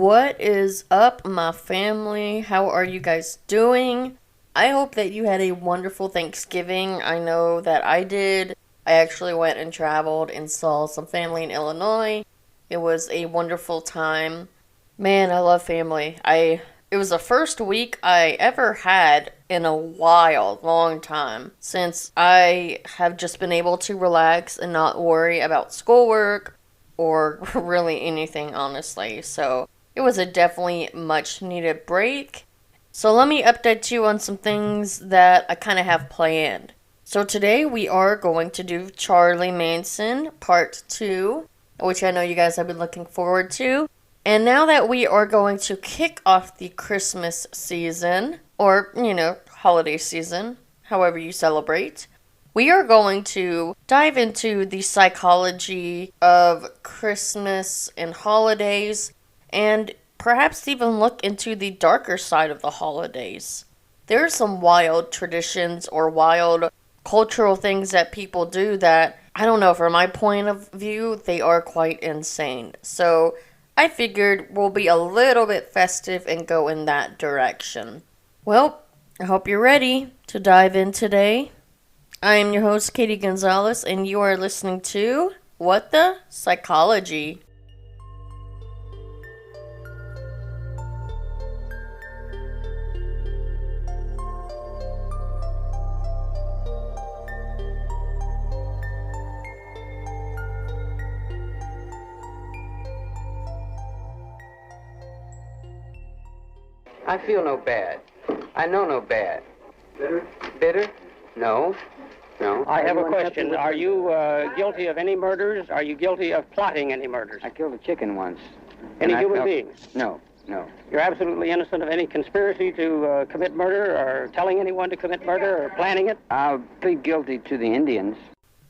What is up, my family? How are you guys doing? I hope that you had a wonderful Thanksgiving. I know that I did. I actually went and traveled and saw some family in Illinois. It was a wonderful time. Man, I love family. It was the first week I ever had in a while, long time, since I have just been able to relax and not worry about schoolwork or really anything, honestly. So it was a definitely much needed break. So let me update you on some things that I kind of have planned. So today we are going to do Charlie Manson Part 2, which I know you guys have been looking forward to. And now that we are going to kick off the Christmas season, or, holiday season, however you celebrate, we are going to dive into the psychology of Christmas and holidays, and perhaps even look into the darker side of the holidays. There are some wild traditions or wild cultural things that people do that, I don't know, from my point of view, they are quite insane. So I figured we'll be a little bit festive and go in that direction. Well, I hope you're ready to dive in today. I am your host, Katie Gonzalez, and you are listening to What the Psychology. I feel no bad. I know no bad. Bitter? Bitter? No. No. I have a question. Are you guilty of any murders? Are you guilty of plotting any murders? I killed a chicken once. Any human beings? No, no. You're absolutely innocent of any conspiracy to commit murder or telling anyone to commit murder or planning it? I'll plead guilty to the Indians.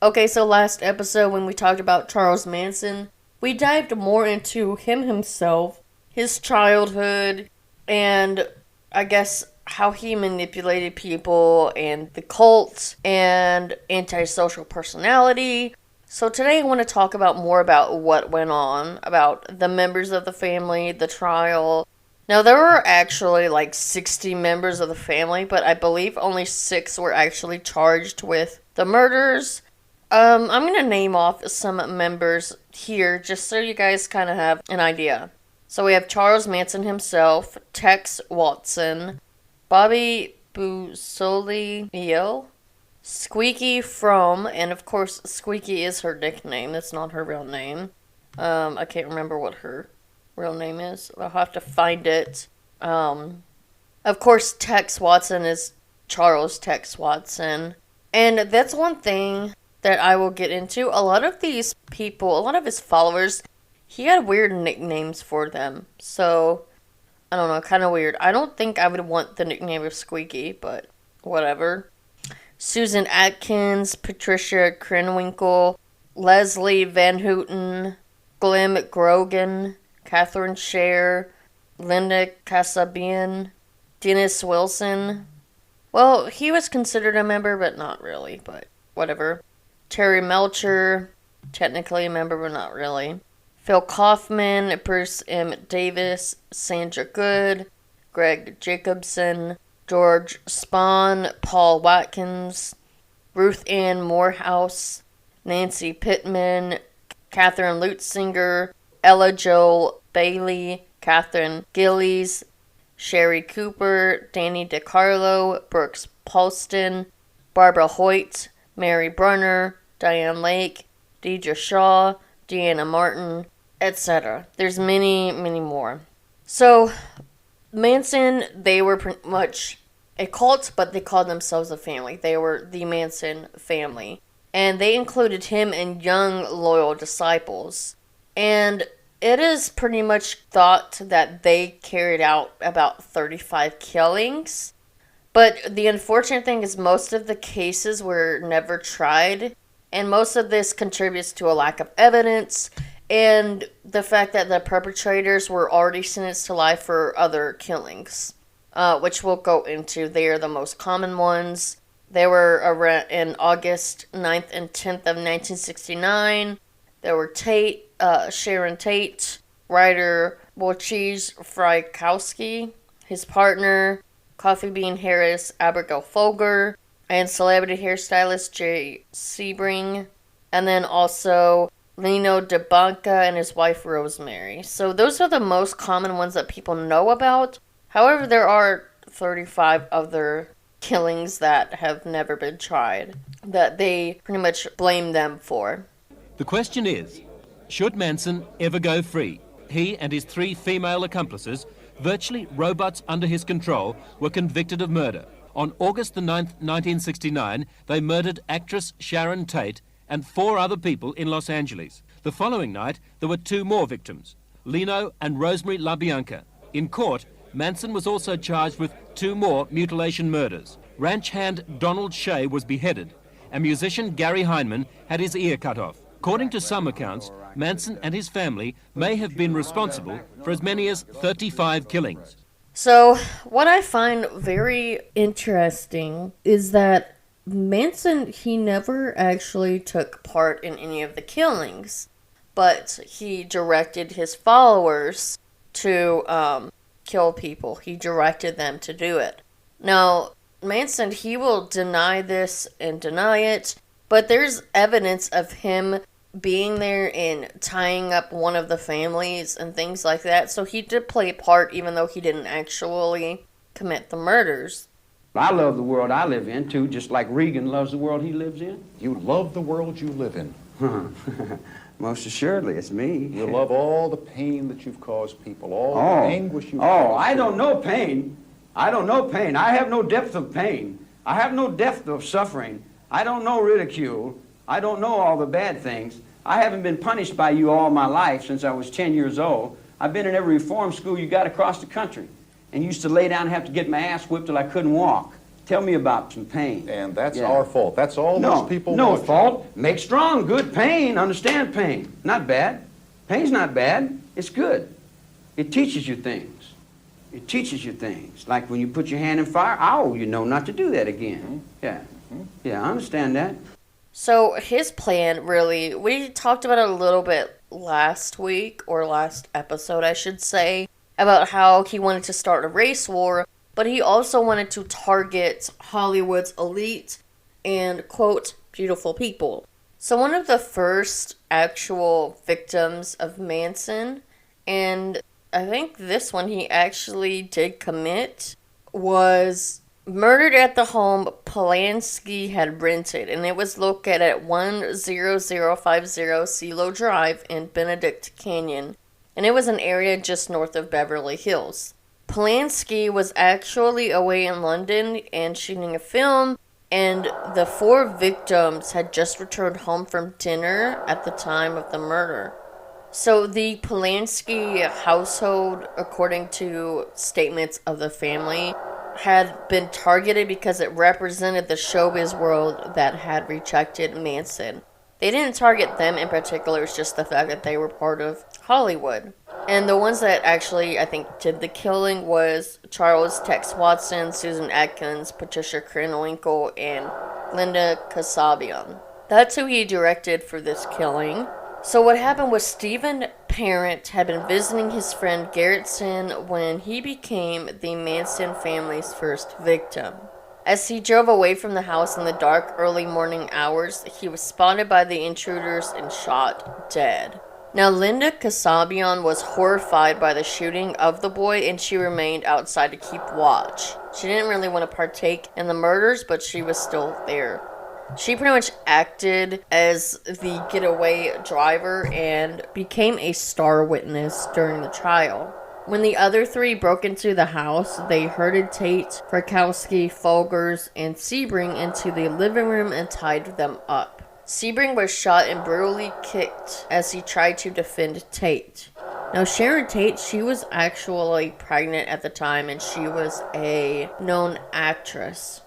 Okay, so last episode when we talked about Charles Manson, we dived more into him himself, his childhood, and I guess how he manipulated people and the cult and antisocial personality. So today I want to talk about more about what went on, about the members of the family, the trial. Now there were actually like 60 members of the family, but I believe only 6 were actually charged with the murders. I'm going to name off some members here just so you guys kind of have an idea. So we have Charles Manson himself, Tex Watson, Bobby Bussolio, Squeaky Fromm, and of course Squeaky is her nickname, that's not her real name. I can't remember what her real name is. I'll have to find it. Of course Tex Watson is Charles Tex Watson. And that's one thing that I will get into. A lot of these people, a lot of his followers, he had weird nicknames for them. So, I don't know, kind of weird. I don't think I would want the nickname of Squeaky, but whatever. Susan Atkins, Patricia Krenwinkel, Leslie Van Houten, Glenn Grogan, Catherine Scher, Linda Kasabian, Dennis Wilson. Well, he was considered a member, but not really, but whatever. Terry Melcher, technically a member, but not really. Phil Kaufman, Bruce M. Davis, Sandra Good, Greg Jacobson, George Spahn, Paul Watkins, Ruth Ann Morehouse, Nancy Pittman, Catherine Lutzinger, Ella Joel Bailey, Catherine Gillies, Sherry Cooper, Danny DiCarlo, Brooks Polston, Barbara Hoyt, Mary Brunner, Diane Lake, Deidre Shaw, Deanna Martin, etc. There's many, many more. So, Manson, they were pretty much a cult, but they called themselves a family. They were the Manson family. And they included him and young, loyal disciples. And it is pretty much thought that they carried out about 35 killings. But the unfortunate thing is most of the cases were never tried. And most of this contributes to a lack of evidence and the fact that the perpetrators were already sentenced to life for other killings, which we'll go into. They are the most common ones. They were around in August 9th and 10th of 1969. There were Sharon Tate, writer Wojciech Frykowski, his partner, Coffee Bean Harris Abigail Folger, and celebrity hairstylist Jay Sebring, and then also Lino DeBanca and his wife Rosemary. So those are the most common ones that people know about. However, there are 35 other killings that have never been tried that they pretty much blame them for. The question is, should Manson ever go free? He and his 3 female accomplices, virtually robots under his control, were convicted of murder. On August the 9th, 1969, they murdered actress Sharon Tate and 4 other people in Los Angeles. The following night, there were 2 more victims, Lino and Rosemary LaBianca. In court, Manson was also charged with 2 more mutilation murders. Ranch hand Donald Shea was beheaded, and musician Gary Heineman had his ear cut off. According to some accounts, Manson and his family may have been responsible for as many as 35 killings. So, what I find very interesting is that Manson, he never actually took part in any of the killings, but he directed his followers to kill people. He directed them to do it. Now, Manson, he will deny this and deny it, but there's evidence of him being there and tying up one of the families and things like that. So he did play a part, even though he didn't actually commit the murders. I love the world I live in, too, just like Reagan loves the world he lives in. You love the world you live in. Most assuredly, it's me. You love all the pain that you've caused people, all the anguish you've caused. Oh, I don't know pain. I don't know pain. I have no depth of pain. I have no depth of suffering. I don't know ridicule. I don't know all the bad things. I haven't been punished by you all my life since I was 10 years old. I've been in every reform school you got across the country and used to lay down and have to get my ass whipped till I couldn't walk. Tell me about some pain. And that's our fault. That's all most people No want. fault. Make strong, good pain. Understand pain. Not bad. Pain's not bad. It's good. It teaches you things. It teaches you things. Like when you put your hand in fire, ow, you know not to do that again. Yeah. Yeah, I understand that. So his plan, really, we talked about it a little bit last week, or last episode, I should say, about how he wanted to start a race war, but he also wanted to target Hollywood's elite and, quote, beautiful people. So one of the first actual victims of Manson, and I think this one he actually did commit, was murdered at the home Polanski had rented, and it was located at 10050 CeeLo Drive in Benedict Canyon, and it was an area just north of Beverly Hills. Polanski was actually away in London and shooting a film, and the 4 victims had just returned home from dinner at the time of the murder. So the Polanski household, according to statements of the family, had been targeted because it represented the showbiz world that had rejected Manson. They didn't target them in particular, it's just the fact that they were part of Hollywood. And the ones that actually, I think, did the killing was Charles Tex Watson, Susan Atkins, Patricia Krenwinkel, and Linda Kasabian. That's who he directed for this killing. So what happened was Stephen Parent had been visiting his friend Garrettson when he became the Manson family's first victim. As he drove away from the house in the dark early morning hours, he was spotted by the intruders and shot dead. Now, Linda Kasabian was horrified by the shooting of the boy, and she remained outside to keep watch. She didn't really want to partake in the murders, but she was still there. She pretty much acted as the getaway driver and became a star witness during the trial. When the other 3 broke into the house, they herded Tate, Frykowski, Folgers, and Sebring into the living room and tied them up. Sebring was shot and brutally kicked as he tried to defend Tate. Now, Sharon Tate, she was actually pregnant at the time, and she was a known actress.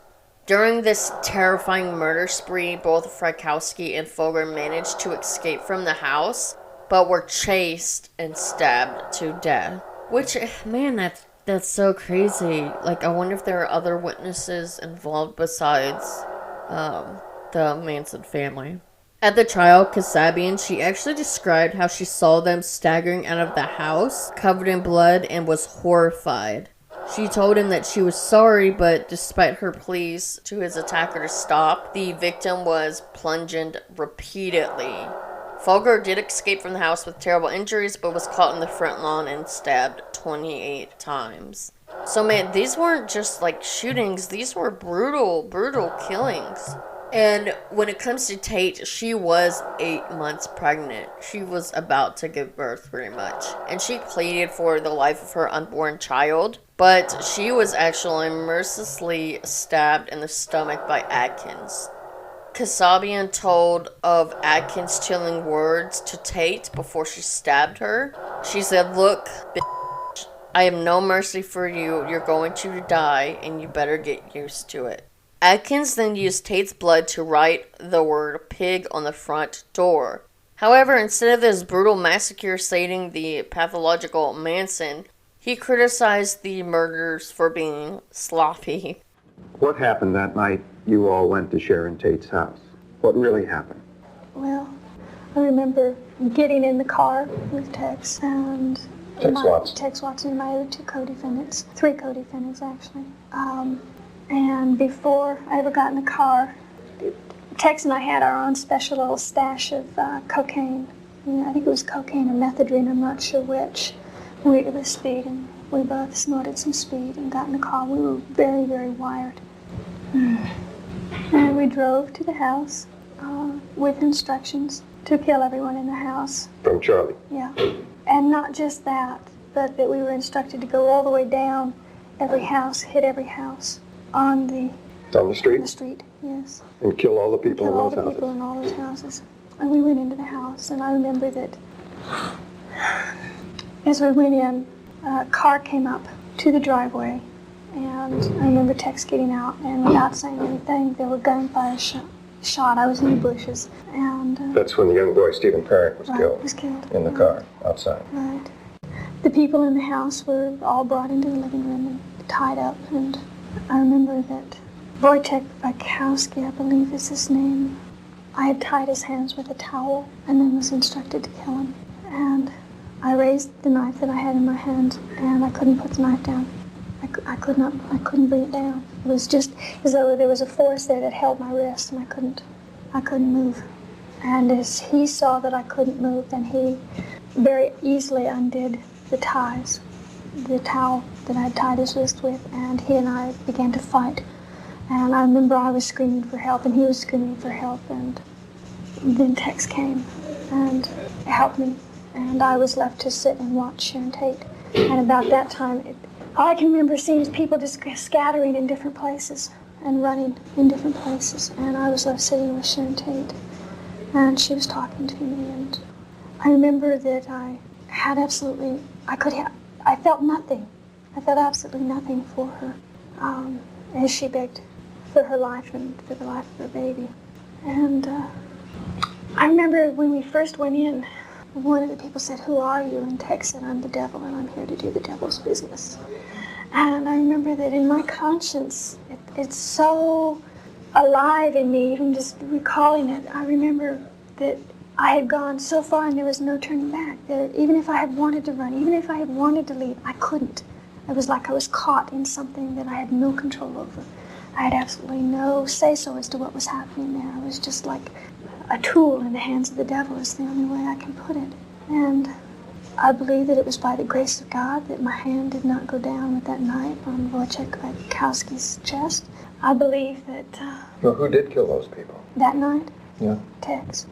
During this terrifying murder spree, both Frykowski and Folger managed to escape from the house, but were chased and stabbed to death. Which, man, that's so crazy. Like, I wonder if there are other witnesses involved besides the Manson family. At the trial, Kasabian, she actually described how she saw them staggering out of the house, covered in blood, and was horrified. She told him that she was sorry, but despite her pleas to his attacker to stop, the victim was plunged repeatedly. Folger did escape from the house with terrible injuries, but was caught in the front lawn and stabbed 28 times. So man, these weren't just like shootings, these were brutal killings. And when it comes to Tate, she was 8 months pregnant. She was about to give birth, pretty much. And she pleaded for the life of her unborn child. But she was actually mercilessly stabbed in the stomach by Atkins. Kasabian told of Atkins' chilling words to Tate before she stabbed her. She said, "Look, bitch, I have no mercy for you. You're going to die, and you better get used to it." Atkins then used Tate's blood to write the word pig on the front door. However, instead of this brutal massacre stating the pathological Manson, he criticized the murderers for being sloppy. What happened that night you all went to Sharon Tate's house? What really happened? Well, I remember getting in the car with Tex and Tex Watson and my other 2 co-defendants, 3 co-defendants actually. And before I ever got in the car, Tex and I had our own special little stash of cocaine. I think it was cocaine or methadone, I'm not sure which. It was speed, and we both snorted some speed and got in the car. We were very, very wired. And we drove to the house with instructions to kill everyone in the house. From Charlie? Yeah. And not just that, but that we were instructed to go all the way down every house, hit every house on the street? On the street, yes. And kill all the people in those houses? Kill all the people in all those houses. And we went into the house, and I remember that as we went in, a car came up to the driveway, and I remember Tex getting out, and without saying anything, there were gunfire shot. I was in the bushes, and... That's when the young boy, Stephen Parent, was killed. Was killed. In the car, outside. Right. The people in the house were all brought into the living room and tied up, and I remember that Wojtek Bakowski, I believe is his name, I had tied his hands with a towel and then was instructed to kill him. And I raised the knife that I had in my hand, and I couldn't put the knife down. I couldn't bring it down. It was just as though there was a force there that held my wrist, and I couldn't move. And as he saw that I couldn't move, then he very easily undid the ties, the towel that I had tied his wrist with, and he and I began to fight. And I remember I was screaming for help, and he was screaming for help, and then Tex came and helped me, and I was left to sit and watch Sharon Tate. And about that time, all I can remember seeing is people just scattering in different places and running in different places, and I was left sitting with Sharon Tate, and she was talking to me, and I remember that I felt nothing. I felt absolutely nothing for her as she begged for her life and for the life of her baby. And I remember when we first went in, one of the people said, "Who are you?" And Tex said, "I'm the devil, and I'm here to do the devil's business." And I remember that in my conscience, it's so alive in me, even just recalling it. I remember that I had gone so far and there was no turning back. Even if I had wanted to run, even if I had wanted to leave, I couldn't. It was like I was caught in something that I had no control over. I had absolutely no say-so as to what was happening there. I was just like a tool in the hands of the devil is the only way I can put it. And I believe that it was by the grace of God that my hand did not go down with that knife on Wojciech Bakowski's chest. I believe that... Well, who did kill those people? That night? Yeah. Tex.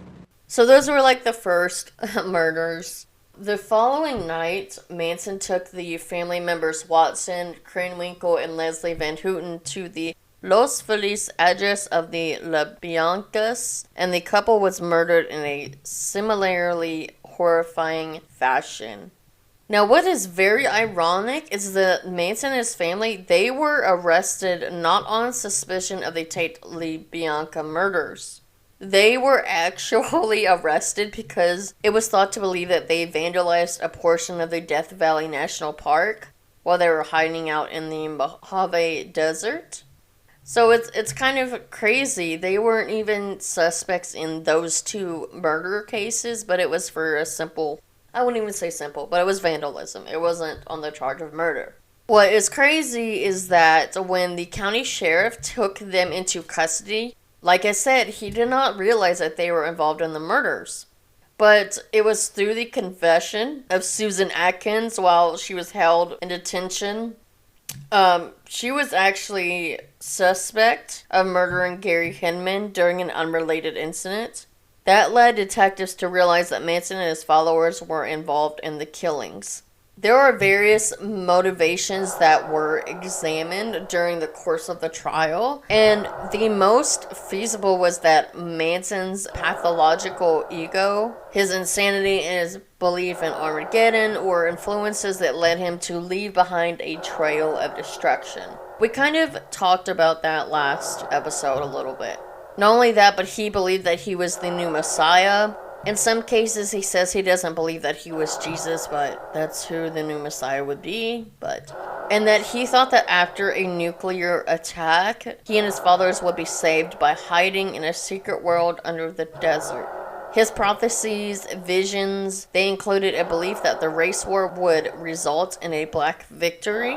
So those were like the first murders. The following night, Manson took the family members Watson, Krenwinkel, and Leslie Van Houten to the Los Feliz address of the LeBiancas, and the couple was murdered in a similarly horrifying fashion. Now, what is very ironic is that Manson and his family, they were arrested not on suspicion of the Tate LeBianca murders. They were actually arrested because it was thought to believe that they vandalized a portion of the Death Valley National Park while they were hiding out in the Mojave Desert. So it's kind of crazy. They weren't even suspects in those two murder cases, but it was for a simple, I wouldn't even say simple, but it was vandalism. It wasn't on the charge of murder. What is crazy is that when the county sheriff took them into custody, like I said, he did not realize that they were involved in the murders. But it was through the confession of Susan Atkins while she was held in detention. She was actually suspect of murdering Gary Hinman during an unrelated incident. That led detectives to realize that Manson and his followers were involved in the killings. There are various motivations that were examined during the course of the trial, and the most feasible was that Manson's pathological ego, his insanity, and his belief in Armageddon were influences that led him to leave behind a trail of destruction. We kind of talked about that last episode a little bit. Not only that, but he believed that he was the new Messiah. In some cases, he says he doesn't believe that he was Jesus, but that's who the new Messiah would be. And that he thought that after a nuclear attack, he and his followers would be saved by hiding in a secret world under the desert. His prophecies, visions, they included a belief that the race war would result in a black victory,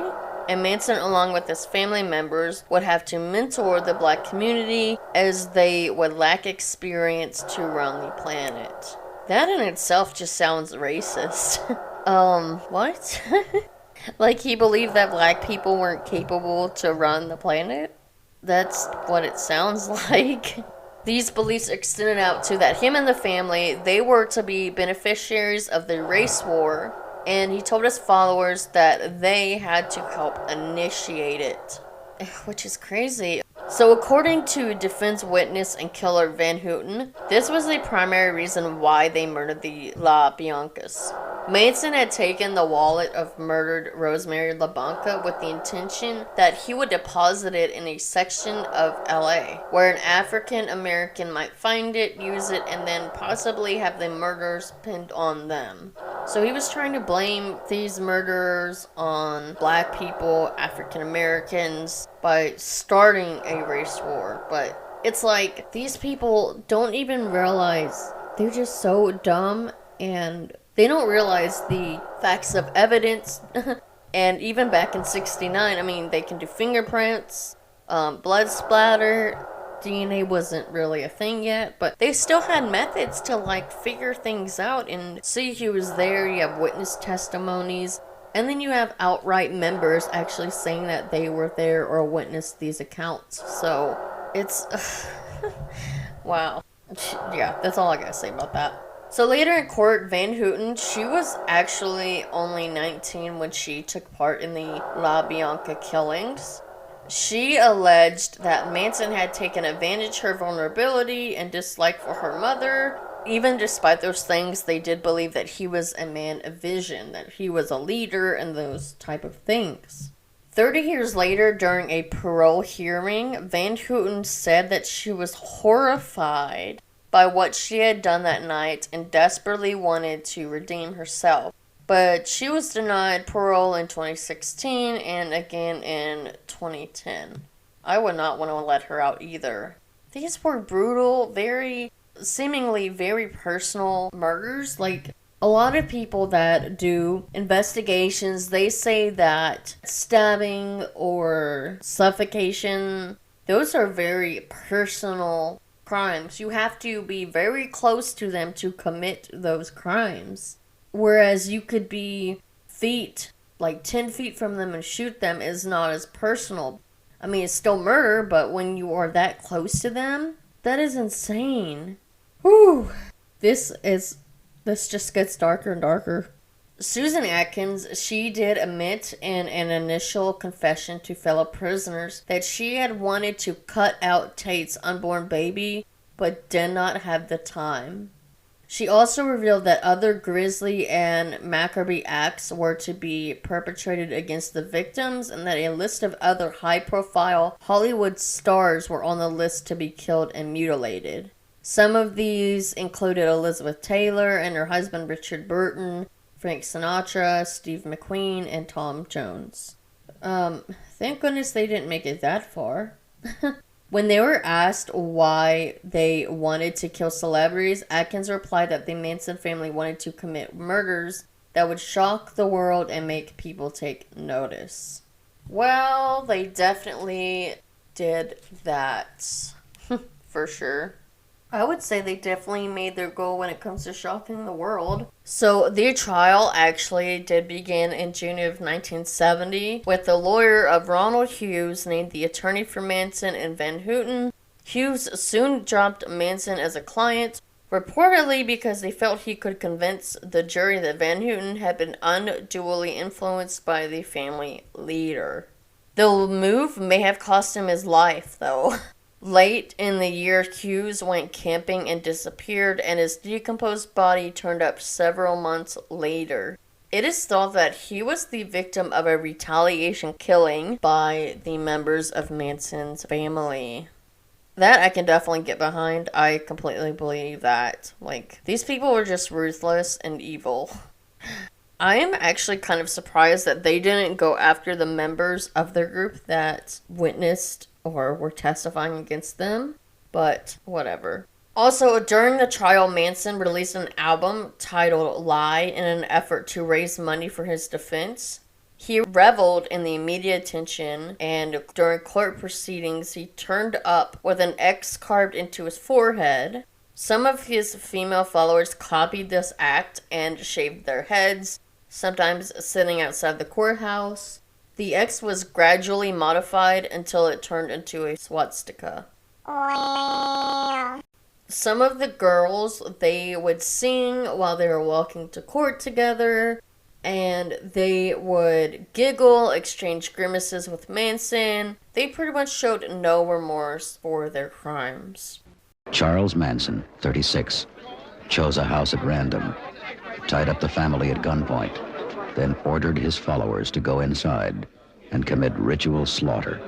and Manson, along with his family members, would have to mentor the black community as they would lack experience to run the planet. That in itself just sounds racist. What? Like he believed that black people weren't capable to run the planet? That's what it sounds like. These beliefs extended out to that him and the family, they were to be beneficiaries of the race war, and he told his followers that they had to help initiate it, which is crazy. So according to defense witness and killer Van Houten, this was the primary reason why they murdered the La Biancas. Manson had taken the wallet of murdered Rosemary LaBanca with the intention that he would deposit it in a section of LA where an African American might find it, use it, and then possibly have the murders pinned on them. So he was trying to blame these murderers on black people, African Americans, by starting a race war. But it's like these people don't even realize, they're just so dumb, and they don't realize the facts of evidence. And even back in 69, I mean, they can do fingerprints, blood splatter. DNA wasn't really a thing yet, but they still had methods to like figure things out and see who was there. You have witness testimonies, and then you have outright members actually saying that they were there or witnessed these accounts. So it's wow. Yeah, that's all I gotta say about that. So later in court, Van Houten, she was actually only 19 when she took part in the La Bianca killings. She alleged that Manson had taken advantage of her vulnerability and dislike for her mother. Even despite those things, they did believe that he was a man of vision, that he was a leader, and those type of things. 30 years later, during a parole hearing, Van Houten said that she was horrified by what she had done that night and desperately wanted to redeem herself. But she was denied parole in 2016 and again in 2010. I would not want to let her out either. These were brutal, seemingly very personal murders. Like, a lot of people that do investigations, they say that stabbing or suffocation, those are very personal crimes. You have to be very close to them to commit those crimes. Whereas you could be 10 feet from them and shoot them is not as personal. I mean, it's still murder, but when you are that close to them, that is insane. Whew. This just gets darker and darker. Susan Atkins, she did admit in an initial confession to fellow prisoners that she had wanted to cut out Tate's unborn baby, but did not have the time. She also revealed that other grisly and macabre acts were to be perpetrated against the victims, and that a list of other high-profile Hollywood stars were on the list to be killed and mutilated. Some of these included Elizabeth Taylor and her husband Richard Burton, Frank Sinatra, Steve McQueen, and Tom Jones. Thank goodness they didn't make it that far. When they were asked why they wanted to kill celebrities, Atkins replied that the Manson family wanted to commit murders that would shock the world and make people take notice. Well, they definitely did that. For sure. I would say they definitely made their goal when it comes to shocking the world. So the trial actually did begin in June of 1970 with the lawyer of Ronald Hughes named the attorney for Manson and Van Houten. Hughes soon dropped Manson as a client, reportedly because they felt he could convince the jury that Van Houten had been unduly influenced by the family leader. The move may have cost him his life, though. Late in the year, Hughes went camping and disappeared, and his decomposed body turned up several months later. It is thought that he was the victim of a retaliation killing by the members of Manson's family. That I can definitely get behind. I completely believe that. Like, these people were just ruthless and evil. I am actually kind of surprised that they didn't go after the members of their group that witnessed or were testifying against them, but whatever. Also, during the trial, Manson released an album titled Lie in an effort to raise money for his defense. He reveled in the media attention, and during court proceedings, he turned up with an X carved into his forehead. Some of his female followers copied this act and shaved their heads, sometimes sitting outside the courthouse. The X was gradually modified until it turned into a swastika. Some of the girls, they would sing while they were walking to court together, and they would giggle, exchange grimaces with Manson. They pretty much showed no remorse for their crimes. Charles Manson, 36, chose a house at random, tied up the family at gunpoint, then ordered his followers to go inside and commit ritual slaughter.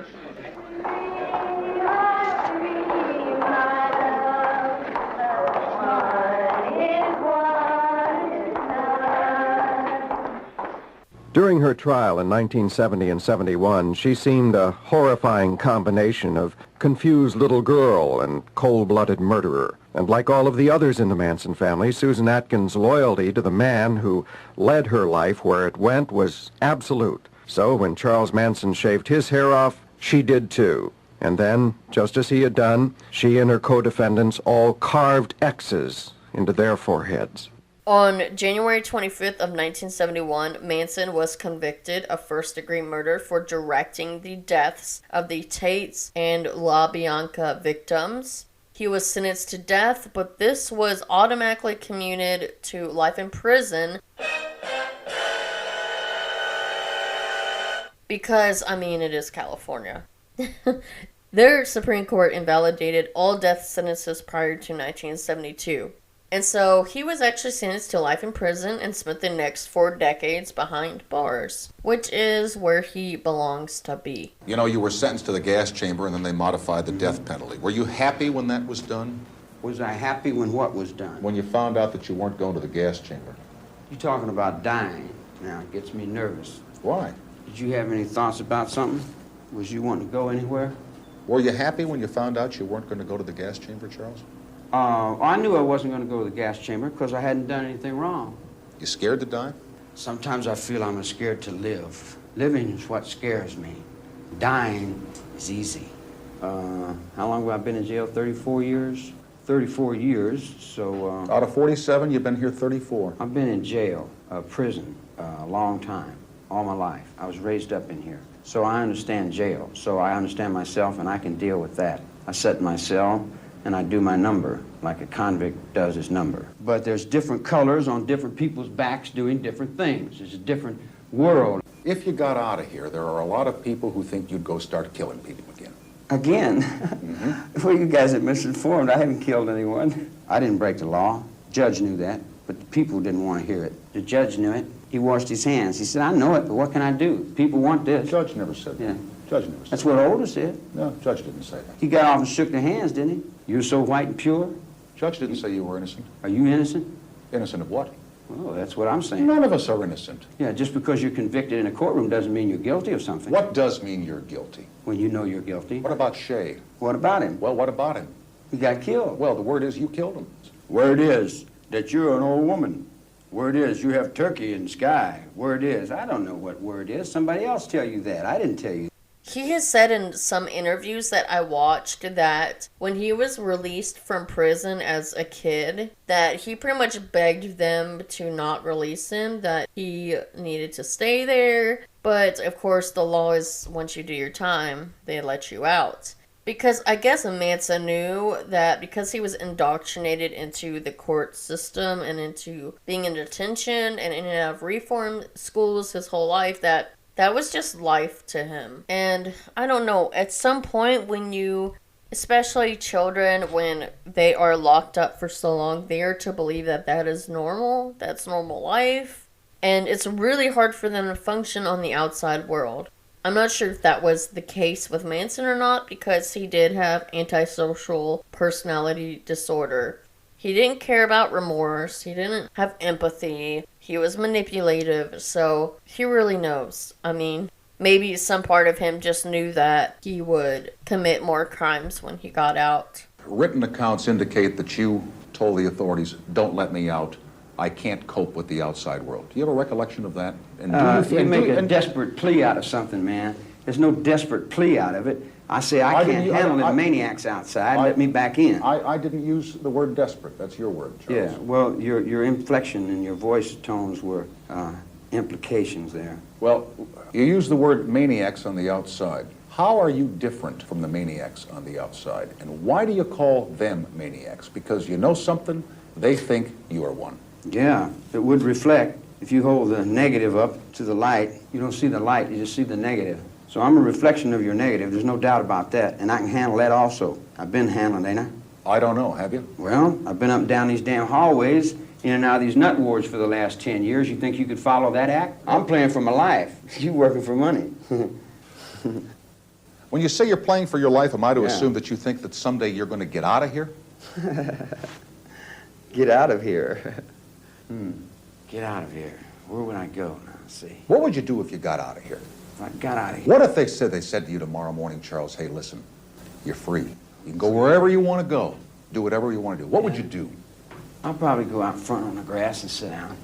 During her trial in 1970 and 71, she seemed a horrifying combination of confused little girl and cold-blooded murderer. And like all of the others in the Manson family, Susan Atkins' loyalty to the man who led her life where it went was absolute. So when Charles Manson shaved his hair off, she did too. And then, just as he had done, she and her co-defendants all carved X's into their foreheads. On January 25th of 1971, Manson was convicted of first-degree murder for directing the deaths of the Tates and LaBianca victims. He was sentenced to death, but this was automatically commuted to life in prison because, I mean, it is California. Their Supreme Court invalidated all death sentences prior to 1972. And so he was actually sentenced to life in prison and spent the next 4 decades behind bars, which is where he belongs to be. You know, you were sentenced to the gas chamber and then they modified the death penalty. Were you happy when that was done? Was I happy when what was done? When you found out that you weren't going to the gas chamber? You talking about dying now, it gets me nervous. Why? Did you have any thoughts about something? Was you wanting to go anywhere? Were you happy when you found out you weren't going to go to the gas chamber, Charles? I knew I wasn't going to go to the gas chamber because I hadn't done anything wrong. You scared to die? Sometimes I feel I'm scared to live. Living is what scares me. Dying is easy. How long have I been in jail? 34 years? 34 years, so... Out of 47, you've been here 34. I've been in jail, prison, a long time, all my life. I was raised up in here. So I understand jail. So I understand myself, and I can deal with that. I sit in my cell, and I do my number, like a convict does his number. But there's different colors on different people's backs doing different things. It's a different world. If you got out of here, there are a lot of people who think you'd go start killing people again. Again? Mm-hmm. Well, you guys are misinformed. I haven't killed anyone. I didn't break the law. Judge knew that, but the people didn't want to hear it. The judge knew it. He washed his hands. He said, I know it, but what can I do? People want this. Judge never said that. Yeah. Judge never said That's what Older said. No, Judge didn't say that. He got off and shook their hands, didn't he? You're so white and pure. Judge didn't say you were innocent. Are you innocent? Innocent of what? Well, that's what I'm saying. None of us are innocent. Yeah, just because you're convicted in a courtroom doesn't mean you're guilty of something. What does mean you're guilty? When you know you're guilty. What about Shay? What about him? Well, what about him? He got killed. Well, the word is you killed him. Word is that you're an old woman. Word is you have turkey in the sky. Word is, I don't know what word is. Somebody else tell you that. I didn't tell you. He has said in some interviews that I watched that when he was released from prison as a kid, that he pretty much begged them to not release him, that he needed to stay there. But, of course, the law is once you do your time, they let you out. Because I guess Manson knew that because he was indoctrinated into the court system and into being in detention and in and out of reform schools his whole life, that was just life to him. And I don't know, at some point when you, especially children, when they are locked up for so long, they are to believe that that is normal, that's normal life. And it's really hard for them to function on the outside world. I'm not sure if that was the case with Manson or not, because he did have antisocial personality disorder. He didn't care about remorse. He didn't have empathy. He was manipulative, so he really knows. I mean, maybe some part of him just knew that he would commit more crimes when he got out. Written accounts indicate that you told the authorities, don't let me out. I can't cope with the outside world. Do you have a recollection of that? And you make a desperate plea out of something, man. There's no desperate plea out of it. I say I can't handle the maniacs outside. Let me back in. I didn't use the word desperate. That's your word, Charles. Yeah, well, your inflection and your voice tones were implications there. Well, you use the word maniacs on the outside. How are you different from the maniacs on the outside? And why do you call them maniacs? Because you know something, they think you are one. Yeah, it would reflect. If you hold the negative up to the light, you don't see the light, you just see the negative. So I'm a reflection of your negative, there's no doubt about that. And I can handle that also. I've been handling, ain't I? I don't know, have you? Well, I've been up and down these damn hallways, in and out of these nut wards for the last 10 years. You think you could follow that act? I'm playing for my life. You working for money. When you say you're playing for your life, am I to assume that you think that someday you're going to get out of here? Get out of here. Get out of here. Where would I go now? Let's see. What would you do if you got out of here? If I got out of here. What if they said to you tomorrow morning, Charles, hey, listen, you're free. You can go wherever you want to go. Do whatever you want to do. What would you do? I'll probably go out front on the grass and sit down.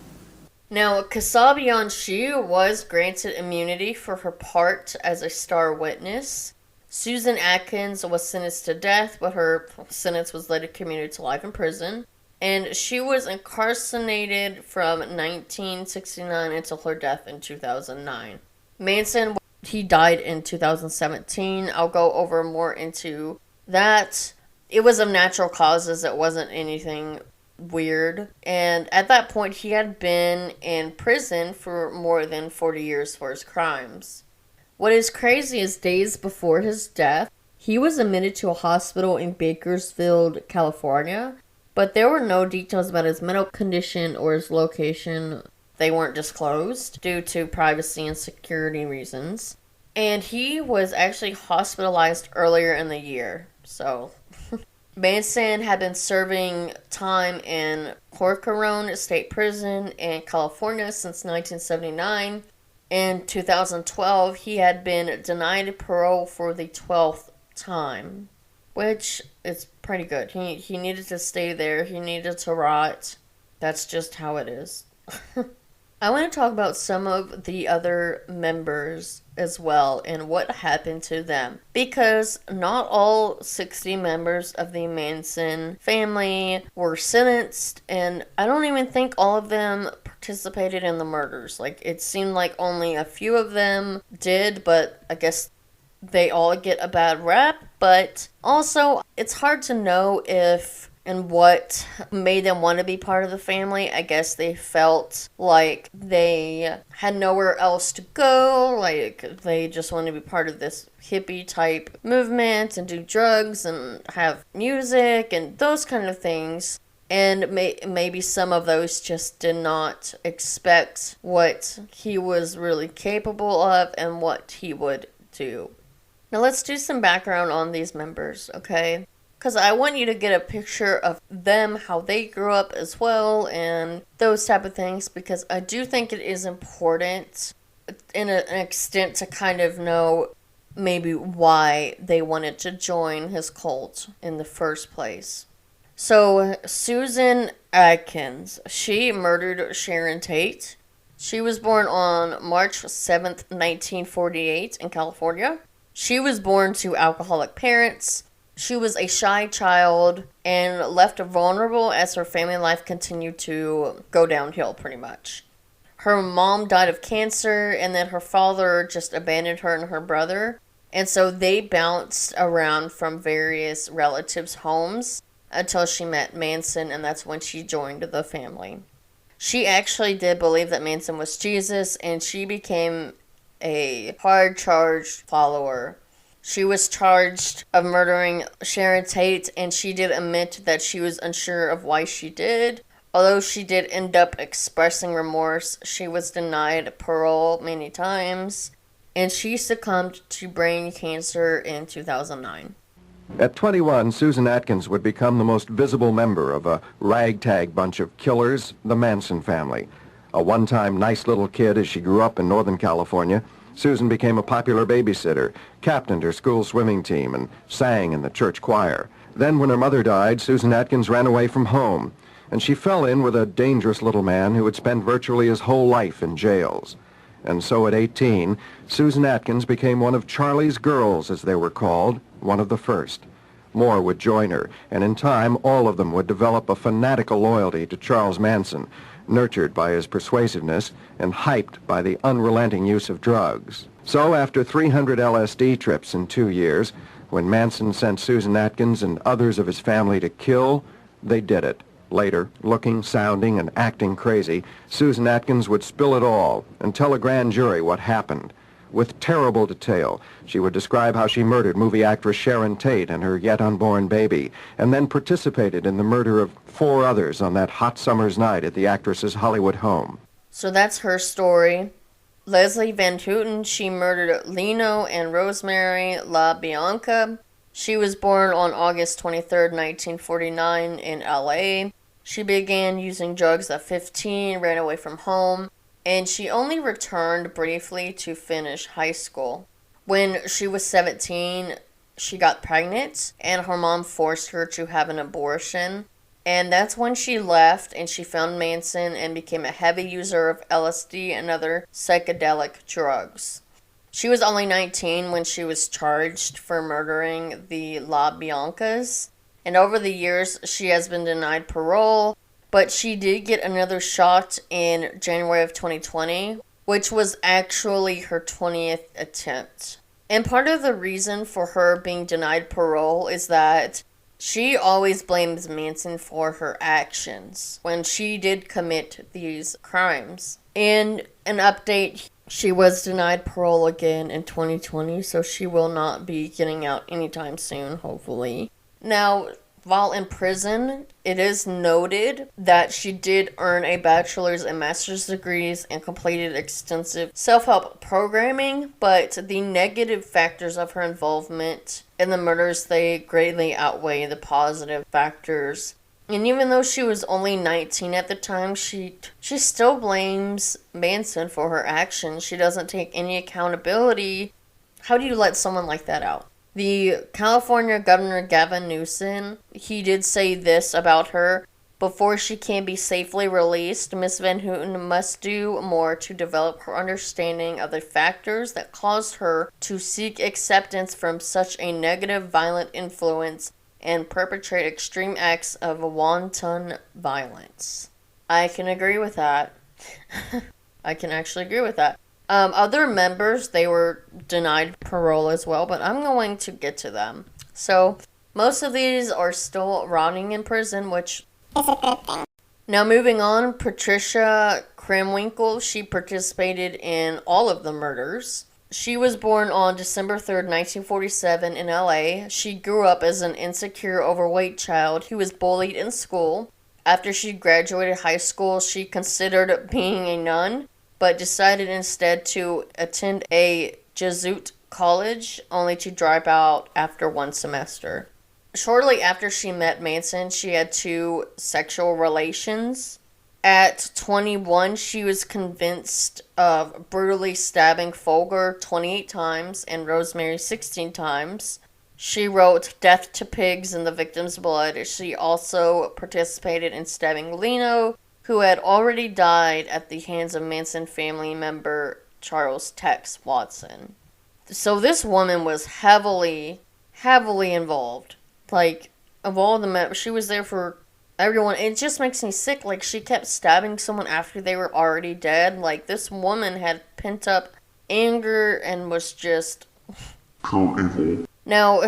Now, Kasabian Shi was granted immunity for her part as a star witness. Susan Atkins was sentenced to death, but her sentence was later commuted to life in prison. And she was incarcerated from 1969 until her death in 2009. Manson, he died in 2017. I'll go over more into that. It was of natural causes. It wasn't anything weird. And at that point, he had been in prison for more than 40 years for his crimes. What is crazy is days before his death, he was admitted to a hospital in Bakersfield, California. But there were no details about his medical condition or his location. They weren't disclosed due to privacy and security reasons. And he was actually hospitalized earlier in the year. So, Manson had been serving time in Corcoran State Prison in California since 1979. In 2012, he had been denied parole for the 12th time. Which is pretty good. He needed to stay there. He needed to rot. That's just how it is. I want to talk about some of the other members as well and what happened to them. Because not all 60 members of the Manson family were sentenced, and I don't even think all of them participated in the murders. Like, it seemed like only a few of them did, but I guess they all get a bad rap. But also, it's hard to know if and what made them want to be part of the family. I guess they felt like they had nowhere else to go, like they just wanted to be part of this hippie type movement and do drugs and have music and those kind of things. And maybe some of those just did not expect what he was really capable of and what he would do. Now let's do some background on these members, okay? because I want you to get a picture of them, how they grew up as well, and those type of things, because I do think it is important in an extent to kind of know maybe why they wanted to join his cult in the first place. So, Susan Atkins, she murdered Sharon Tate. She was born on March 7th, 1948 in California. She was born to alcoholic parents. She was a shy child and left vulnerable as her family life continued to go downhill pretty much. Her mom died of cancer, and then her father just abandoned her and her brother. And so they bounced around from various relatives' homes until she met Manson, and that's when she joined the family. She actually did believe that Manson was Jesus, and she became a hard-charged follower. She was charged of murdering Sharon Tate, and she did admit that she was unsure of why she did. Although she did end up expressing remorse, she was denied parole many times, and she succumbed to brain cancer in 2009. At 21, Susan Atkins would become the most visible member of a ragtag bunch of killers, the Manson family. A one-time nice little kid as she grew up in Northern California, Susan became a popular babysitter, captained her school swimming team, and sang in the church choir. Then when her mother died, Susan Atkins ran away from home, and she fell in with a dangerous little man who would spend virtually his whole life in jails. And so at 18, Susan Atkins became one of Charlie's girls, as they were called, one of the first. More would join her, and in time, all of them would develop a fanatical loyalty to Charles Manson, nurtured by his persuasiveness and hyped by the unrelenting use of drugs. So after 300 LSD trips in 2 years, when Manson sent Susan Atkins and others of his family to kill, they did it. Later, looking, sounding, and acting crazy, Susan Atkins would spill it all and tell a grand jury what happened. With terrible detail, she would describe how she murdered movie actress Sharon Tate and her yet unborn baby, and then participated in the murder of 4 others on that hot summer's night at the actress's Hollywood home. So that's her story. Leslie Van Houten, she murdered Lino and Rosemary LaBianca. She was born on August 23rd, 1949 in LA. She began using drugs at 15, ran away from home, and she only returned briefly to finish high school. When she was 17, she got pregnant, and her mom forced her to have an abortion. And that's when she left, and she found Manson and became a heavy user of LSD and other psychedelic drugs. She was only 19 when she was charged for murdering the LaBiancas, and over the years she has been denied parole, but she did get another shot in January of 2020, which was actually her 20th attempt. And part of the reason for her being denied parole is that she always blames Manson for her actions when she did commit these crimes. In an update, she was denied parole again in 2020, so she will not be getting out anytime soon, hopefully. Now, while in prison, it is noted that she did earn a bachelor's and master's degrees and completed extensive self-help programming, but the negative factors of her involvement in the murders, they greatly outweigh the positive factors. And even though she was only 19 at the time, she still blames Manson for her actions. She doesn't take any accountability. How do you let someone like that out? The California Governor Gavin Newsom, he did say this about her: before she can be safely released, Miss Van Houten must do more to develop her understanding of the factors that caused her to seek acceptance from such a negative, violent influence and perpetrate extreme acts of wanton violence. I can agree with that. I can actually agree with that. Other members, they were denied parole as well, but I'm going to get to them. So, most of these are still rotting in prison, which is a good thing. Now, moving on, Patricia Kramwinkle, she participated in all of the murders. She was born on December 3rd, 1947 in LA. She grew up as an insecure, overweight child who was bullied in school. After she graduated high school, she considered being a nun, but decided instead to attend a Jesuit college, only to drop out after 1 semester. Shortly after she met Manson, she had 2 sexual relations. At 21, she was convinced of brutally stabbing Folger 28 times and Rosemary 16 times. She wrote Death to Pigs in the Victim's Blood. She also participated in stabbing Leno, who had already died at the hands of Manson family member Charles Tex Watson. So this woman was heavily involved. Like, of all the men, she was there for everyone. It just makes me sick. Like, she kept stabbing someone after they were already dead. Like, this woman had pent up anger and was just pure evil. Now,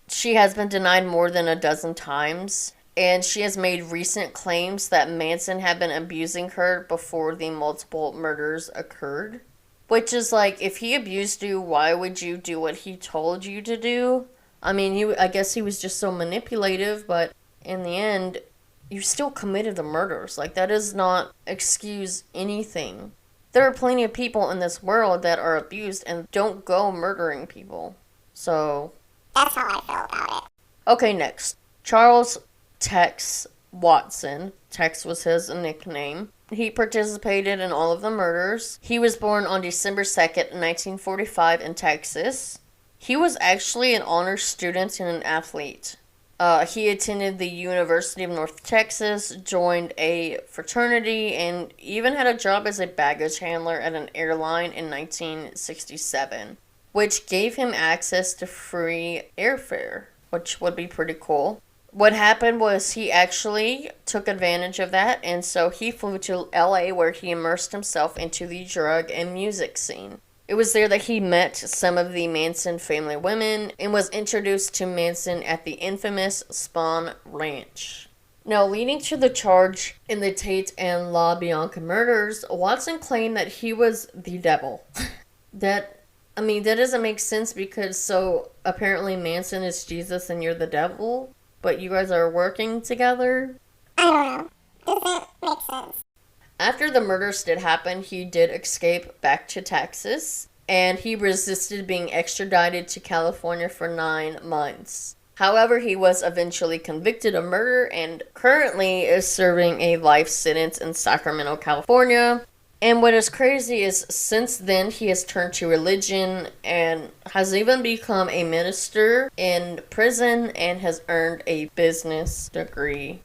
she has been denied more than a dozen times, and she has made recent claims that Manson had been abusing her before the multiple murders occurred. Which is like, if he abused you, why would you do what he told you to do? I mean, I guess he was just so manipulative, but in the end, you still committed the murders. Like, that does not excuse anything. There are plenty of people in this world that are abused and don't go murdering people. So, That's how I feel about it. okay, next. Charles Tex Watson. Tex was his nickname. He participated in all of the murders. He was born on December 2nd, 1945 in Texas. He was actually an honor student and an athlete. He attended the University of North Texas, joined a fraternity, and even had a job as a baggage handler at an airline in 1967, which gave him access to free airfare, which would be pretty cool. What happened was he actually took advantage of that, and so he flew to LA where he immersed himself into the drug and music scene. It was there that he met some of the Manson family women and was introduced to Manson at the infamous Spawn Ranch. Now, leading to the charge in the Tate and La Bianca murders, Watson claimed that he was the devil. That doesn't make sense because so apparently Manson is Jesus and you're the devil, but you guys are working together? I don't know. Doesn't make sense. After the murders did happen, he did escape back to Texas, and he resisted being extradited to California for 9 months. However, he was eventually convicted of murder and currently is serving a life sentence in Sacramento, California. And what is crazy is since then he has turned to religion and has even become a minister in prison and has earned a business degree.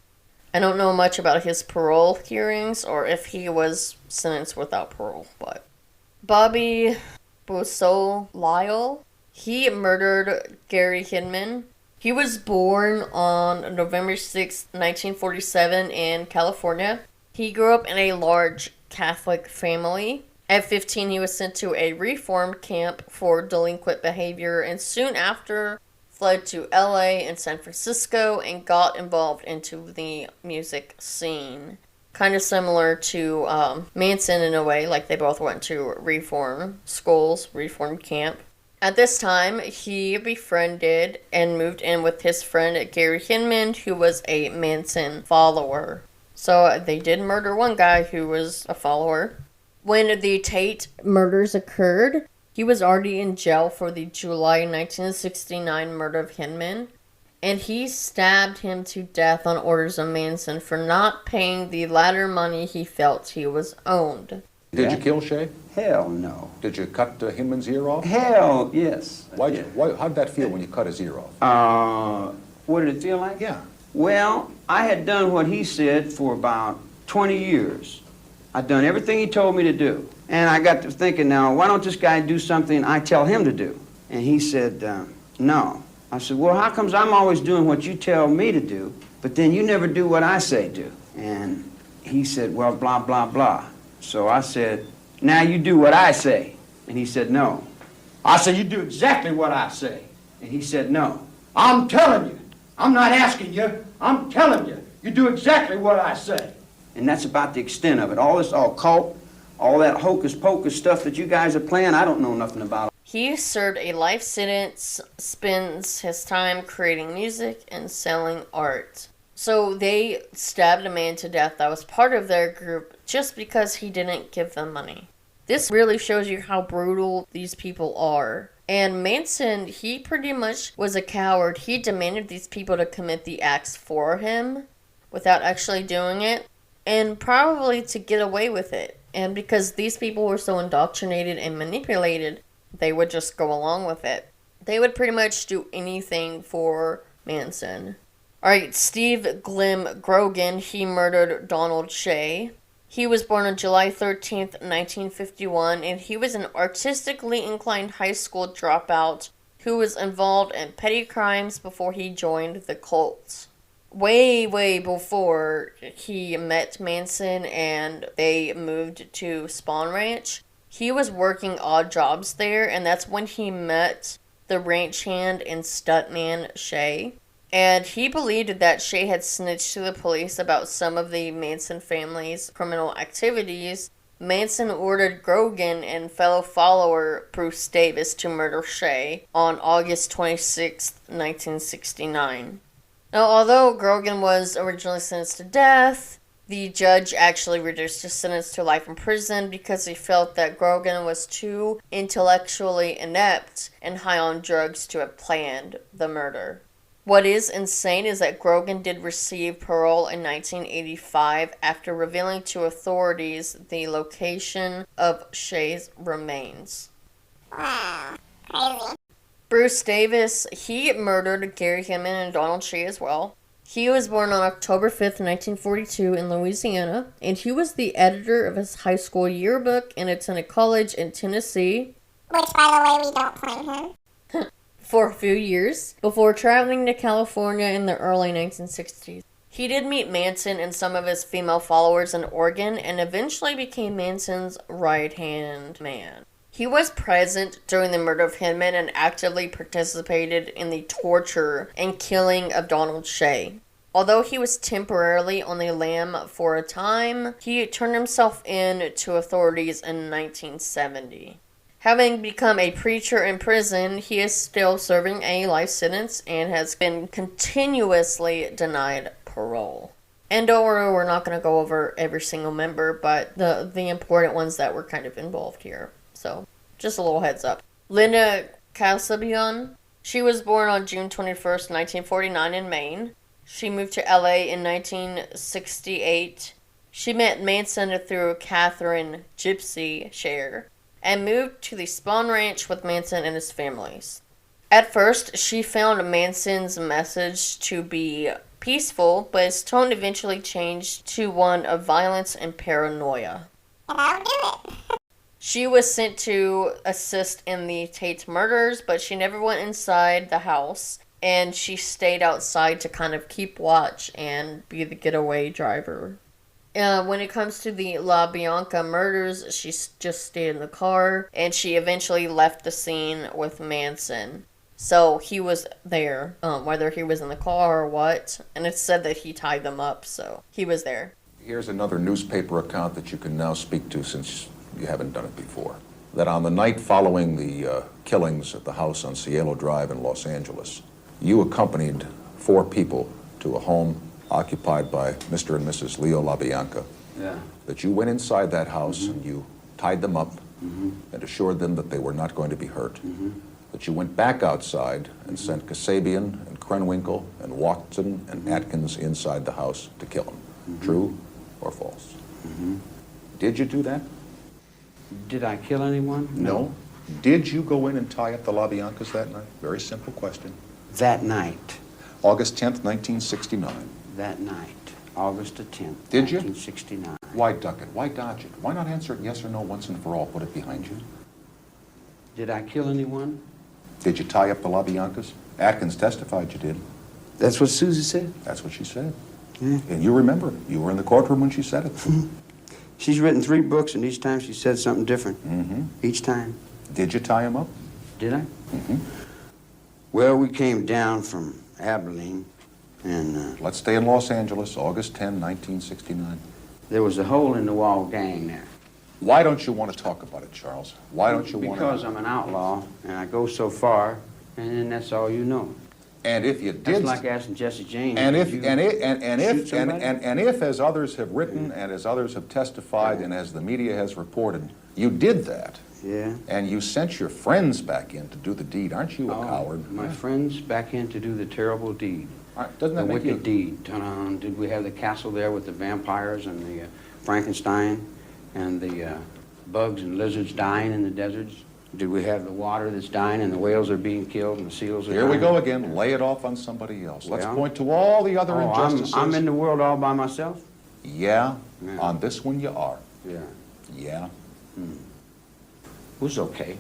I don't know much about his parole hearings or if he was sentenced without parole, but Bobby Lyle, he murdered Gary Hinman. He was born on November 6, 1947 in California. He grew up in a large Catholic family. At 15, he was sent to a reform camp for delinquent behavior and soon after fled to LA and San Francisco and got involved into the music scene. Kind of similar to Manson in a way, like they both went to reform schools, reform camp. At this time, he befriended and moved in with his friend Gary Hinman, who was a Manson follower. So they did murder one guy who was a follower. When the Tate murders occurred, he was already in jail for the July 1969 murder of Hinman, and he stabbed him to death on orders of Manson for not paying the latter money he felt he was owed. Did you kill Shay? Hell no. Did you cut Hinman's ear off? Hell yes. Why, how'd that feel when you cut his ear off? What did it feel like? Yeah. Well, I had done what he said for about 20 years. I'd done everything he told me to do. And I got to thinking, now, why don't this guy do something I tell him to do? And he said, no. I said, well, how comes I'm always doing what you tell me to do, but then you never do what I say do? And he said, well, blah, blah, blah. So I said, now you do what I say. And he said, no. I said, you do exactly what I say. And he said, no. I'm telling you. I'm not asking you. I'm telling you. You do exactly what I say. And that's about the extent of it. All this occult, all that hocus-pocus stuff that you guys are playing, I don't know nothing about. He served a life sentence, spends his time creating music and selling art. So they stabbed a man to death that was part of their group just because he didn't give them money. This really shows you how brutal these people are. And Manson, he pretty much was a coward. He demanded these people to commit the acts for him without actually doing it, and probably to get away with it. And because these people were so indoctrinated and manipulated, they would just go along with it. They would pretty much do anything for Manson. Alright, Steve Glim Grogan, he murdered Donald Shea. He was born on July 13th, 1951, and he was an artistically inclined high school dropout who was involved in petty crimes before he joined the cult. Way before he met Manson and they moved to Spawn Ranch, he was working odd jobs there, and that's when he met the ranch hand and stuntman Shea. And he believed that Shea had snitched to the police about some of the Manson family's criminal activities. Manson ordered Grogan and fellow follower Bruce Davis to murder Shea on August 26, 1969. Now, although Grogan was originally sentenced to death, the judge actually reduced his sentence to life in prison because he felt that Grogan was too intellectually inept and high on drugs to have planned the murder. What is insane is that Grogan did receive parole in 1985 after revealing to authorities the location of Shea's remains. Wow, crazy. Bruce Davis, he murdered Gary Hinman and Donald Shea as well. He was born on October 5th, 1942 in Louisiana, and he was the editor of his high school yearbook and attended college in Tennessee. Which, by the way, we don't claim him. For a few years, before traveling to California in the early 1960s. He did meet Manson and some of his female followers in Oregon, and eventually became Manson's right-hand man. He was present during the murder of Hinman and actively participated in the torture and killing of Donald Shea. Although he was temporarily on the lam for a time, he turned himself in to authorities in 1970. Having become a preacher in prison, he is still serving a life sentence and has been continuously denied parole. And don't worry, we're not going to go over every single member, but the important ones that were kind of involved here. So, just a little heads up. Linda Casabian, she was born on June 21st, 1949 in Maine. She moved to LA in 1968. She met Manson through Catherine Gypsy Share and moved to the Spawn Ranch with Manson and his families. At first, she found Manson's message to be peaceful, but his tone eventually changed to one of violence and paranoia. And I'll do it. She was sent to assist in the Tate murders, but she never went inside the house, and she stayed outside to kind of keep watch and be the getaway driver. When it comes to the La Bianca murders, she just stayed in the car, and she eventually left the scene with Manson. So he was there, whether he was in the car or what, and it said that he tied them up, so he was there. Here's another newspaper account that you can now speak to since you haven't done it before. That on the night following the killings at the house on Cielo Drive in Los Angeles, you accompanied 4 people to a home occupied by Mr. and Mrs. Leo LaBianca. Yeah. That you went inside that house and you tied them up and assured them that they were not going to be hurt. That you went back outside and sent Kasabian and Krenwinkel and Watson and Atkins inside the house to kill them. True or false? Did you do that? Did I kill anyone? No. Did you go in and tie up the LaBiancas that night? Very simple question. That night. August 10th, 1969. That night. August the 10th. Did you? 1969. Why duck it? Why dodge it? Why not answer it yes or no once and for all? Put it behind you. Did I kill anyone? Did you tie up the LaBiancas? Atkins testified you did. That's what Susie said? That's what she said. Yeah. And you remember it. You were in the courtroom when she said it. She's written 3 books, and each time she said something different. Each time. Did you tie him up? Did I? Well, we came down from Abilene, and Let's stay in Los Angeles, August 10, 1969. there was a hole-in-the-wall gang there. Why don't you want to talk about it, Charles? Why don't you want to... Because I'm an outlaw, and I go so far, and then that's all you know. And if you did, That's like asking Jesse James. and if did you and if and shoot if somebody? and if, as others have written and as others have testified and as the media has reported, you did that, Yeah. and you sent your friends back in to do the deed, aren't you a coward? My friends back in to do the terrible deed. Doesn't The that make wicked you? deed. Ta-da. Did we have the castle there with the vampires and the Frankenstein and the bugs and lizards dying in the deserts? Did we have the water that's dying and the whales are being killed and the seals are Here dying? we go again. Lay it off on somebody else. Let's Well, point to all the other Oh, injustices. I'm in the world all by myself? Yeah, Yeah. on this one you are. Yeah. Yeah. Who's okay,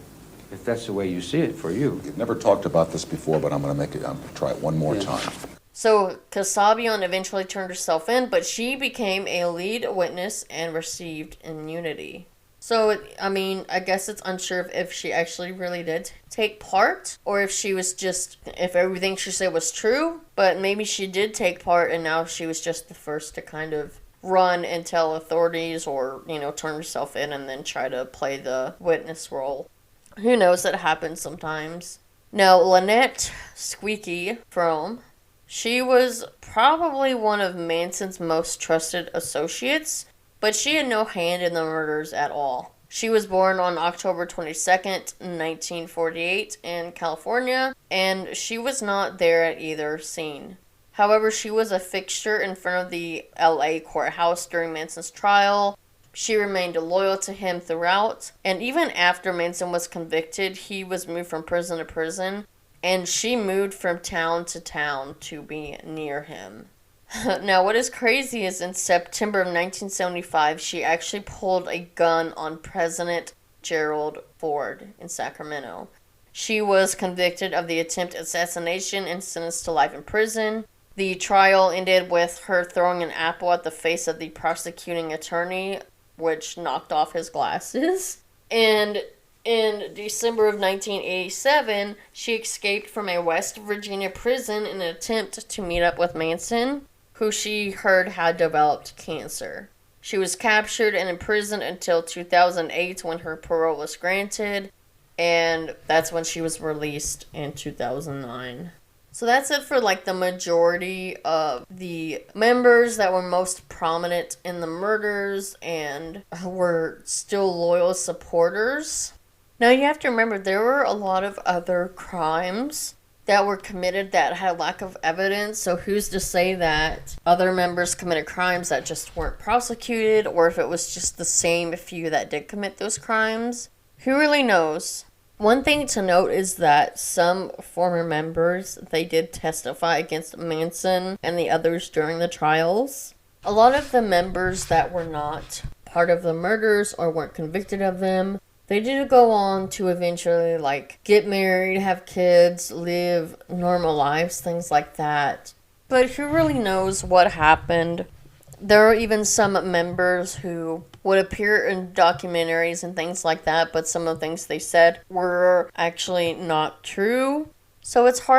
if that's the way you see it for you. You've never talked about this before, but I'm going to try it one more Yeah. time. So Kasabian eventually turned herself in, but she became a lead witness and received immunity. So, I mean, I guess it's unsure if she actually really did take part, or if she was just, if everything she said was true, but maybe she did take part and now she was just the first to kind of run and tell authorities, or, you know, turn herself in and then try to play the witness role. Who knows, that happens sometimes. Now, Lynette Squeaky Frome, she was probably one of Manson's most trusted associates, but she had no hand in the murders at all. She was born on October 22nd, 1948 in California, and she was not there at either scene. However, she was a fixture in front of the LA courthouse during Manson's trial. She remained loyal to him throughout, and even after Manson was convicted, he was moved from prison to prison, and she moved from town to town to be near him. Now, what is crazy is in September of 1975, she actually pulled a gun on President Gerald Ford in Sacramento. She was convicted of the attempt assassination and sentenced to life in prison. The trial ended with her throwing an apple at the face of the prosecuting attorney, which knocked off his glasses. And in December of 1987, she escaped from a West Virginia prison in an attempt to meet up with Manson, who she heard had developed cancer. She was captured and imprisoned until 2008 when her parole was granted, and that's when she was released in 2009. So that's it for like the majority of the members that were most prominent in the murders and were still loyal supporters. Now you have to remember there were a lot of other crimes that were committed that had lack of evidence, so who's to say that other members committed crimes that just weren't prosecuted, or if it was just the same few that did commit those crimes? Who really knows? One thing to note is that some former members, they did testify against Manson and the others during the trials. A lot of the members that were not part of the murders or weren't convicted of them, they did go on to eventually, like, get married, have kids, live normal lives, things like that. But who really knows what happened? There are even some members who would appear in documentaries and things like that, but some of the things they said were actually not true. So it's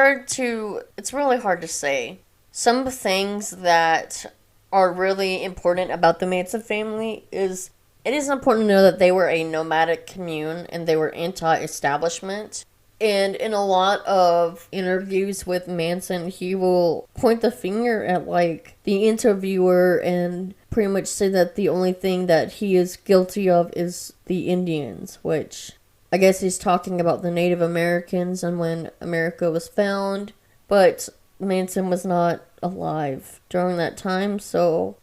really hard to say. Some things that are really important about the Manson family is it is important to know that they were a nomadic commune and they were anti-establishment. And in a lot of interviews with Manson, he will point the finger at, like, the interviewer and pretty much say that the only thing that he is guilty of is the Indians, which I guess he's talking about the Native Americans and when America was found. But Manson was not alive during that time, so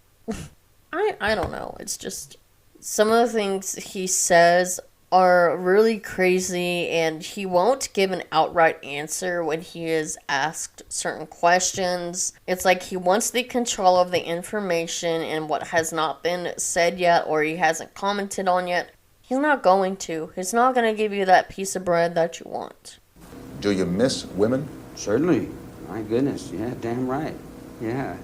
I don't know. It's just some of the things he says are really crazy, and he won't give an outright answer when he is asked certain questions. It's like he wants the control of the information, and what has not been said yet or he hasn't commented on yet, he's not going to. He's not going to give you that piece of bread that you want. Do you miss women? Certainly. My goodness. Yeah, damn right. Yeah.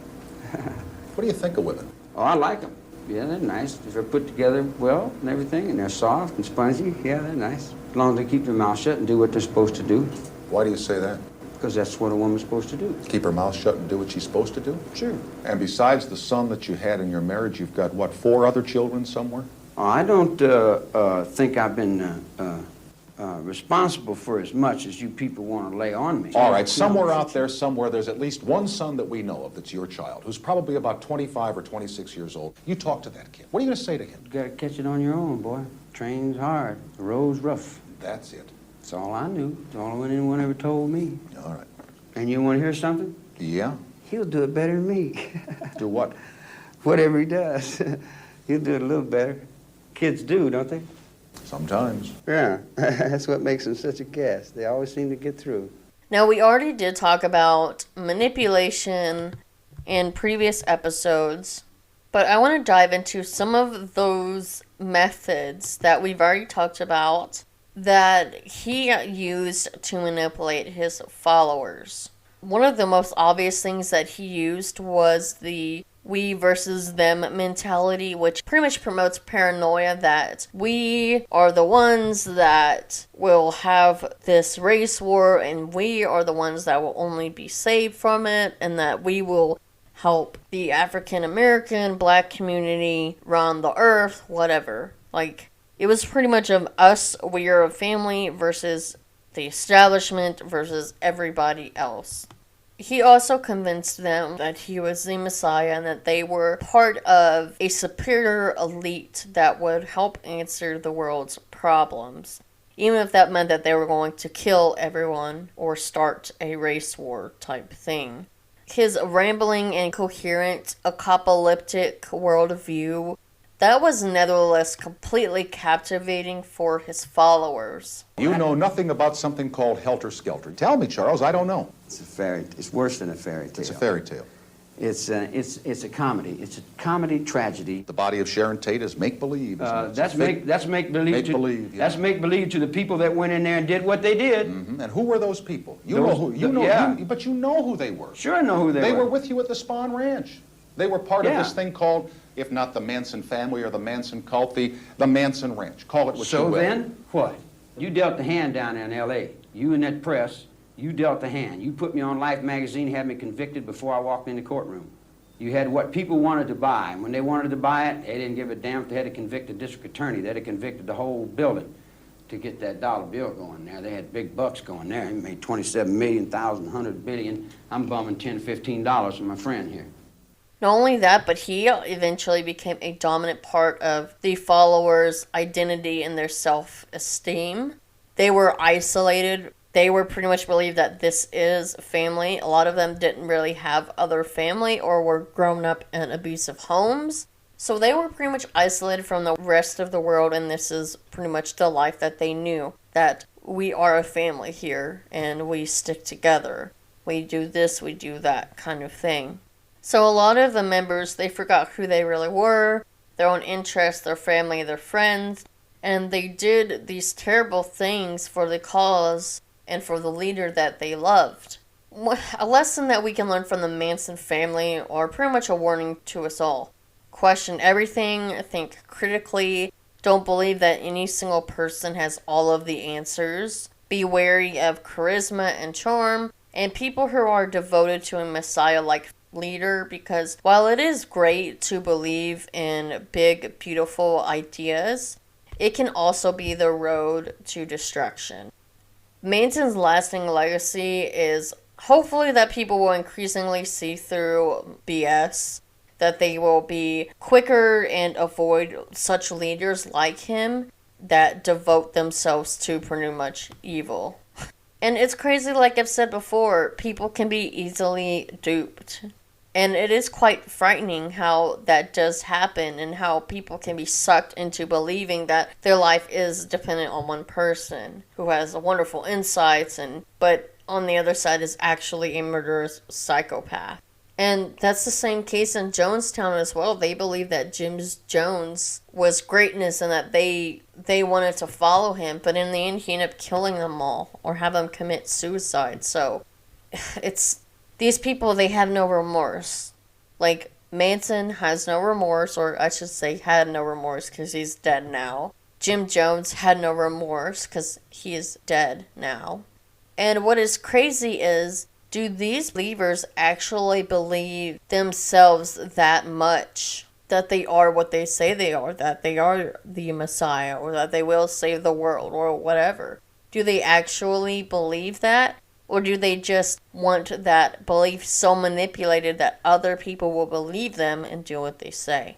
What do you think of women? Oh, I like them. Yeah, they're nice. They're put together well and everything, and they're soft and spongy. Yeah, they're nice. As long as they keep their mouth shut and do what they're supposed to do. Why do you say that? Because that's what a woman's supposed to do. Keep her mouth shut and do what she's supposed to do? Sure. And besides the son that you had in your marriage, you've got, what, 4 other children somewhere? Oh, I don't think I've been responsible for as much as you people want to lay on me. All right, somewhere out there, somewhere, there's at least one son that we know of that's your child, who's probably about 25 or 26 years old. You talk to that kid. What are you going to say to him? You got to catch it on your own, boy. Train's hard. The road's rough. That's it. That's all I knew. That's all anyone ever told me. All right. And you want to hear something? Yeah? He'll do it better than me. Do what? Whatever he does. He'll do it a little better. Kids do, don't they? Sometimes. Yeah. That's what makes them such a gas. They always seem to get through. Now, we already did talk about manipulation in previous episodes, but I want to dive into some of those methods that we've already talked about that he used to manipulate his followers. One of the most obvious things that he used was the we versus them mentality, which pretty much promotes paranoia that we are the ones that will have this race war and we are the ones that will only be saved from it, and that we will help the African American black community run the earth, whatever. Like, it was pretty much of us, we are a family, versus the establishment versus everybody else. He also convinced them that he was the Messiah and that they were part of a superior elite that would help answer the world's problems, even if that meant that they were going to kill everyone or start a race war type thing. His rambling and coherent apocalyptic worldview, that was nevertheless completely captivating for his followers. You know nothing about something called helter-skelter. Tell me, Charles, I don't know. It's a fairy. It's worse than a fairy tale. It's a fairy tale. It's a comedy. It's a comedy tragedy. The body of Sharon Tate is make-believe. That's make believe. Make-believe. That's make believe to the people that went in there and did what they did. Mm-hmm. And who were those people? But you know who they were. Sure, I know who they were. They were with you at the Spahn Ranch. They were part of this thing called, if not the Manson family or the Manson cult, the Manson Ranch. Call it what you will. So then, what? You dealt the hand down there in L.A. You and that press, you dealt the hand. You put me on Life magazine, had me convicted before I walked in the courtroom. You had what people wanted to buy, and when they wanted to buy it, they didn't give a damn if they had to convict the district attorney. They'd have convicted the whole building to get that dollar bill going there. They had big bucks going there. He made 27 million, 100 billion. I'm bumming $10, $15 from my friend here. Not only that, but he eventually became a dominant part of the followers' identity and their self-esteem. They were isolated. They were pretty much believed that this is family. A lot of them didn't really have other family or were grown up in abusive homes. So they were pretty much isolated from the rest of the world, and this is pretty much the life that they knew. That we are a family here, and we stick together. We do this, we do that kind of thing. So a lot of the members, they forgot who they really were, their own interests, their family, their friends, and they did these terrible things for the cause and for the leader that they loved. A lesson that we can learn from the Manson family, or pretty much a warning to us all. Question everything, think critically, don't believe that any single person has all of the answers, be wary of charisma and charm, and people who are devoted to a Messiah-like leader, because while it is great to believe in big, beautiful ideas, it can also be the road to destruction. Manson's lasting legacy is hopefully that people will increasingly see through BS, that they will be quicker and avoid such leaders like him that devote themselves to pretty much evil. And it's crazy, like I've said before, people can be easily duped. And it is quite frightening how that does happen and how people can be sucked into believing that their life is dependent on one person who has wonderful insights, but on the other side is actually a murderous psychopath. And that's the same case in Jonestown as well. They believe that Jim Jones was greatness and that they wanted to follow him, but in the end he ended up killing them all or have them commit suicide. So these people, they have no remorse. Like, Manson has no remorse, or I should say had no remorse because he's dead now. Jim Jones had no remorse because he is dead now. And what is crazy is, do these believers actually believe themselves that much? that they are what they say they are, that they are the Messiah, or that they will save the world, or whatever? Do they actually believe that? Or do they just want that belief so manipulated that other people will believe them and do what they say?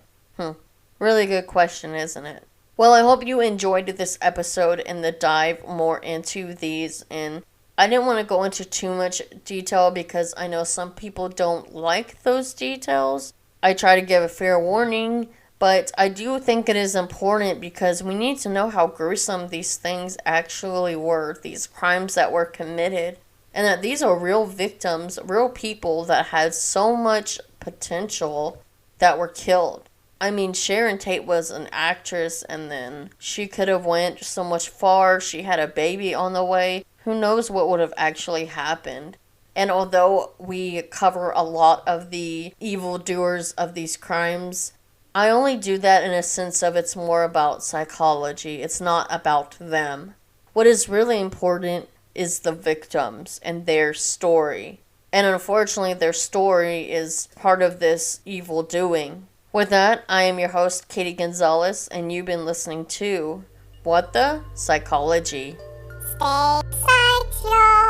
Really good question, isn't it? Well, I hope you enjoyed this episode and the dive more into these. And I didn't want to go into too much detail because I know some people don't like those details. I try to give a fair warning, but I do think it is important because we need to know how gruesome these things actually were, these crimes that were committed, and that these are real victims, real people that had so much potential that were killed. I mean, Sharon Tate was an actress, and then she could have went so much far. She had a baby on the way. Who knows what would have actually happened? And although we cover a lot of the evildoers of these crimes, I only do that in a sense of it's more about psychology. It's not about them. What is really important is the victims and their story. And unfortunately, their story is part of this evil doing. With that, I am your host, Katie Gonzalez, and you've been listening to What the Psychology. Stay psycho.